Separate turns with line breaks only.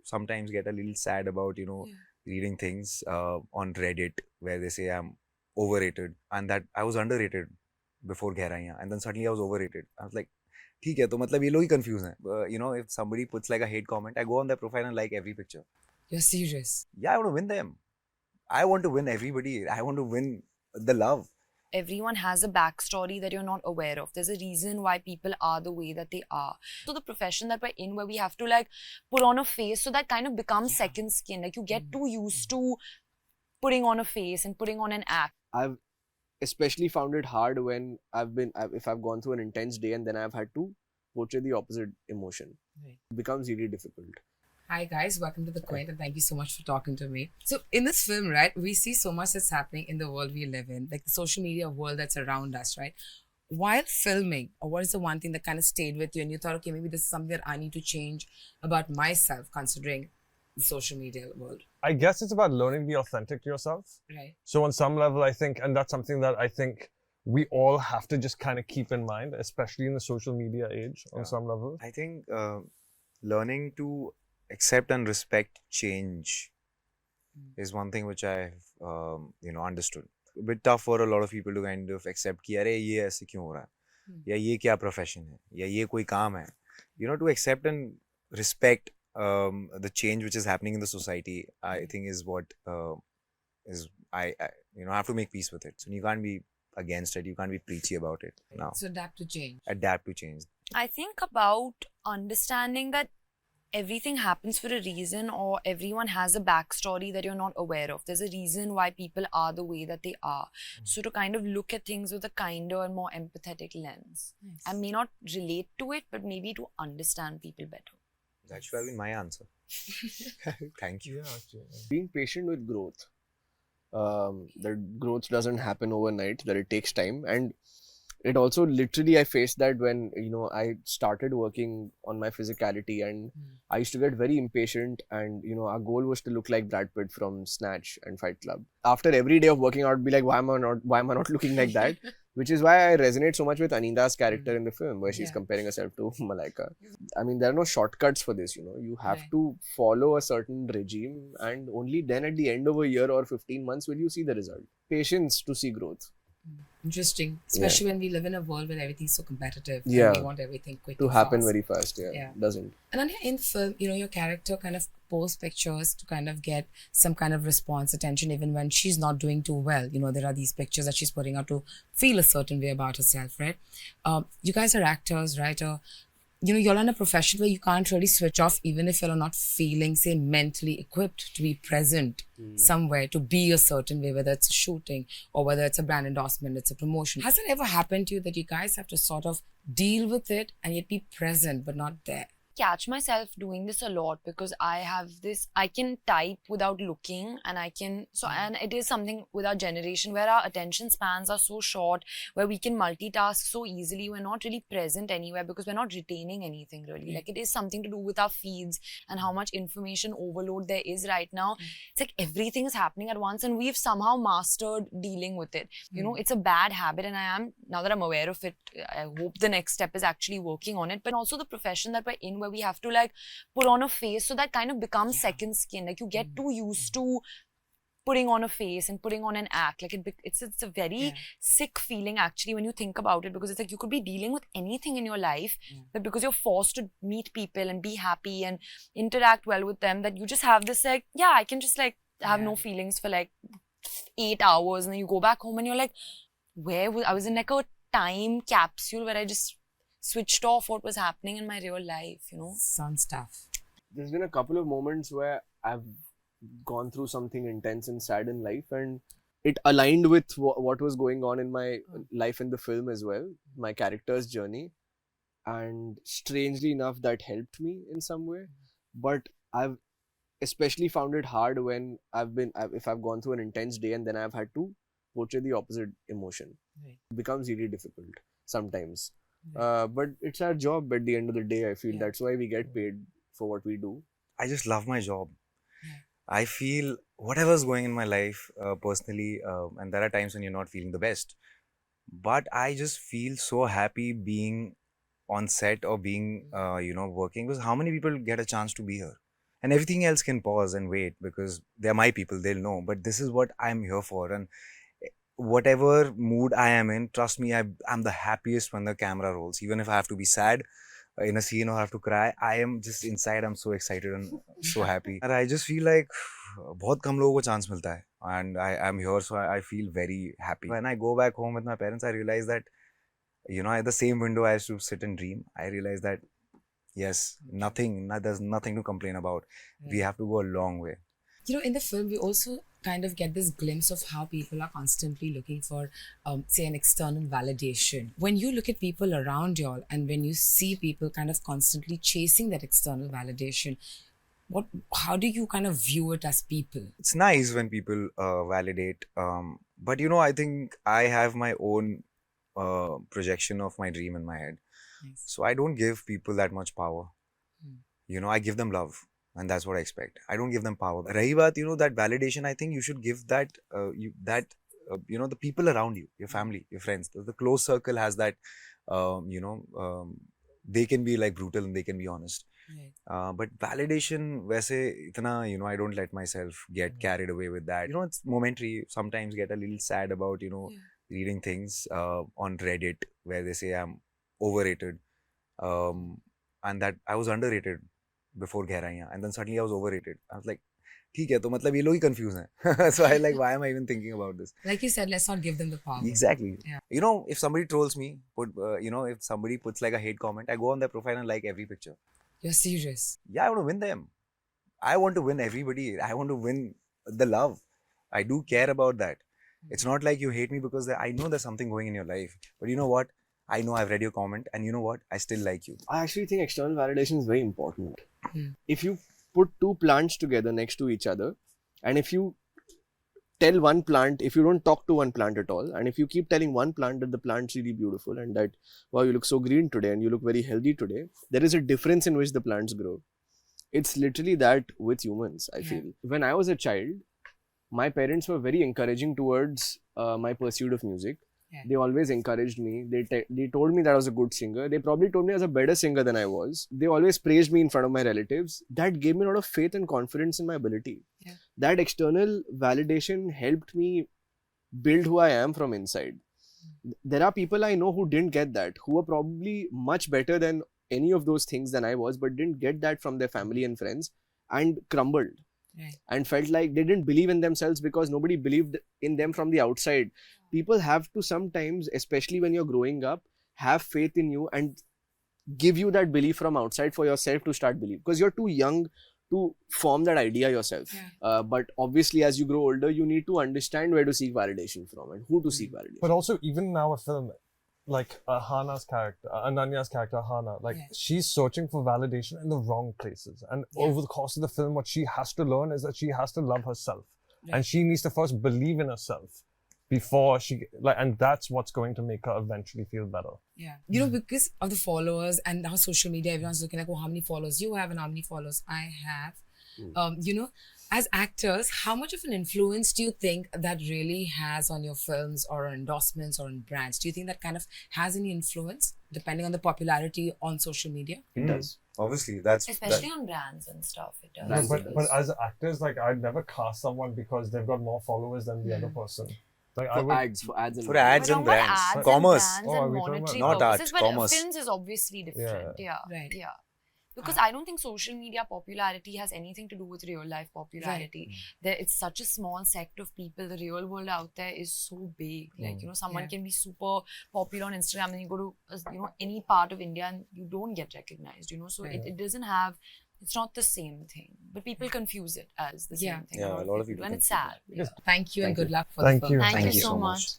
sometimes get a little sad about, reading things on Reddit where they say I'm overrated and that I was underrated before Gehraiyaan, and then suddenly I was overrated. I was like, ठीक है तो मतलब ये लोग ही confused हैं. If somebody puts like a hate comment, I go on their profile and like every picture.
You're serious?
Yeah, I want to win them. I want to win everybody. I want to win the love.
Everyone has a backstory that you're not aware of. There's a reason why people are the way that they are. So the profession that we're in, where we have to like put on a face, so that kind of becomes second skin. Like you get too used to putting on a face and putting on an act.
I've especially found it hard when if I've gone through an intense day and then I've had to portray the opposite emotion.
Right.
It becomes really difficult.
Hi guys, welcome to the Quint, and thank you so much for talking to me. So in this film, right, we see so much that's happening in the world we live in, like the social media world that's around us, right? While filming, or what is the one thing that kind of stayed with you and you thought, okay, maybe this is something that I need to change about myself considering the social media world?
I guess it's about learning to be authentic to yourself.
Right.
So on some level, I think, and that's something that I think we all have to just kind of keep in mind, especially in the social media age on some level.
I think learning to accept and respect change is one thing which I've understood. A bit tough for a lot of people to kind of accept कि अरे ये ऐसे क्यों हो रहा है, या ये क्या profession है, या ये कोई काम है. To accept and respect the change which is happening in the society, I think is what is I have to make peace with it. So you can't be against it. You can't be preachy about it now.
So adapt to change.
Adapt to change.
I think about understanding that everything happens for a reason, or everyone has a backstory that you're not aware of. There's a reason why people are the way that they are. So to kind of look at things with a kinder and more empathetic lens.
Nice.
I may not relate to it, but maybe to understand people better.
That should have been my answer. Thank you.
Being patient with growth. That growth doesn't happen overnight, that it takes time. And it also literally, I faced that when, I started working on my physicality, and I used to get very impatient, and, our goal was to look like Brad Pitt from Snatch and Fight Club. After every day of working out, I'd be like, why am I not looking like that? Which is why I resonate so much with Aninda's character in the film, where she's comparing herself to Malaika. I mean, there are no shortcuts for this, You have to follow a certain regime, and only then at the end of a year or 15 months will you see the result. Patience to see growth.
Interesting. Especially when we live in a world where everything's so competitive.
Yeah.
And we want everything quick
To
and
happen
fast.
very fast, Doesn't.
And then in film, your character kind of posts pictures to kind of get some kind of response, attention, even when she's not doing too well. There are these pictures that she's putting out to feel a certain way about herself, right? You guys are actors, right? You're in a profession where you can't really switch off, even if you're not feeling, say, mentally equipped to be present somewhere, to be a certain way, whether it's a shooting or whether it's a brand endorsement, it's a promotion. Has it ever happened to you that you guys have to sort of deal with it and yet be present but not there?
Catch myself doing this a lot because I can type without looking, and and it is something with our generation where our attention spans are so short, where we can multitask so easily. We're not really present anywhere because we're not retaining anything really. Like, it is something to do with our feeds and how much information overload there is right now. It's like everything is happening at once, and we've somehow mastered dealing with it. It's a bad habit, and now that I'm aware of it, I hope the next step is actually working on it. But also the profession that we're in, where we have to like put on a face, so that kind of becomes second skin. Like, you get too used to putting on a face and putting on an act. Like, it's a very sick feeling actually when you think about it, because it's like you could be dealing with anything in your life, but because you're forced to meet people and be happy and interact well with them, that you just have this like, I can just like have no feelings for like 8 hours, and then you go back home and you're like, I was in like a time capsule where I just switched off what was happening in my real life,
Sounds tough.
There's been a couple of moments where I've gone through something intense and sad in life, and it aligned with what was going on in my life in the film as well, my character's journey. And strangely enough, that helped me in some way. But I've especially found it hard when if I've gone through an intense day and then I've had to portray the opposite emotion. It becomes really difficult sometimes. But it's our job at the end of the day. I feel that's why we get paid for what we do.
I just love my job. I feel whatever's going in my life personally, and there are times when you're not feeling the best, but I just feel so happy being on set or being, working, because how many people get a chance to be here? and everything else can pause and wait because they're my people, they'll know. But this is what I'm here for, and whatever mood I am in, trust me, I'm the happiest when the camera rolls. Even if I have to be sad in a scene or have to cry, I am just inside, I'm so excited and so happy. And I just feel like बहुत कम लोगों को chance मिलता है, and I'm here, so I feel very happy. When I go back home with my parents, I realize that, you know, at the same window I used to sit and dream. I realize that yes, there's nothing to complain about. We have to go a long way.
You know, in the film, we also kind of get this glimpse of how people are constantly looking for, say, an external validation. When you look at people around you all, and when you see people kind of constantly chasing that external validation, how do you kind of view it as people?
It's nice when people validate, but you know, I think I have my own projection of my dream in my head.
Nice.
So I don't give people that much power. You know, I give them love, and that's what I expect. I don't give them power. Rahi baat, you know, that validation, I think you should give that, you know, the people around you, your family, your friends, the close circle has that, you know, they can be like brutal and they can be honest.
Right.
But validation, वैसे इतना, you know, I don't let myself get carried away with that. You know, it's momentary. Sometimes get a little sad about, you know, reading things on Reddit where they say I'm overrated, and that I was underrated before Gehraiyaan, and then suddenly I was overrated. I was like, ठीक है, तो मतलब ये लोग ही confused हैं. So I like, why am I even thinking about this?
Like you said, let's not give them the power.
Exactly.
Yeah.
You know, if somebody trolls me, you know, if somebody puts like a hate comment, I go on their profile and like every picture.
You're serious.
Yeah, I want to win them. I want to win everybody. I want to win the love. I do care about that. It's not like you hate me because I know there's something going in your life. But you know what? I know I've read your comment, and you know what? I still like you.
I actually think external validation is very important.
Hmm.
If you put two plants together next to each other, and if you tell one plant, if you don't talk to one plant at all, and if you keep telling one plant that the plant's really beautiful and that, wow, you look so green today and you look very healthy today, there is a difference in which the plants grow. It's literally that with humans, I feel. When I was a child, my parents were very encouraging towards my pursuit of music.
Yeah.
They always encouraged me. They told me that I was a good singer. They probably told me I was a better singer than I was. They always praised me in front of my relatives. That gave me a lot of faith and confidence in my ability.
Yeah.
That external validation helped me build who I am from inside. There are people I know who didn't get that, who were probably much better than any of those things than I was, but didn't get that from their family and friends and crumbled.
Right.
And felt like they didn't believe in themselves because nobody believed in them from the outside. People have to sometimes, especially when you're growing up, have faith in you and give you that belief from outside for yourself to start believing, because you're too young to form that idea yourself. But obviously, as you grow older, you need to understand where to seek validation from and who to seek validation.
But also, even now, a film like Hana's character, Ananya's character, Hana, like she's searching for validation in the wrong places. And over the course of the film, what she has to learn is that she has to love herself. And she needs to first believe in herself before she, like, and that's what's going to make her eventually feel better.
Yeah. You know, because of the followers and how social media, everyone's looking like, oh, how many followers you have and how many followers I have. You know, as actors, how much of an influence do you think that really has on your films or on endorsements or on brands? Do you think that kind of has any influence depending on the popularity on social media?
It does.
Obviously, that's
Especially on brands and stuff, it does.
No, but as actors, like, I'd never cast someone because they've got more followers than the other person. Like, I
For
would,
ads and
for ads
We're
and
talking about
brands,
ads
commerce.
and
Oh,
brands
are
and
we talking about-
monetary
Not art,
purposes, but
commerce.
films is obviously different. Yeah.
Right.
Yeah. Because I don't think social media popularity has anything to do with real life popularity. It's such a small sect of people. The real world out there is so big. Like, you know, someone can be super popular on Instagram and you go to, you know, any part of India and you don't get recognized, you know. So it doesn't have, it's not the same thing. But people confuse it as the same thing.
Yeah, a lot of people
do, and it's
confuse
sad.
Thank you and good luck for
Thank
the
you.
film.
Thank you so much.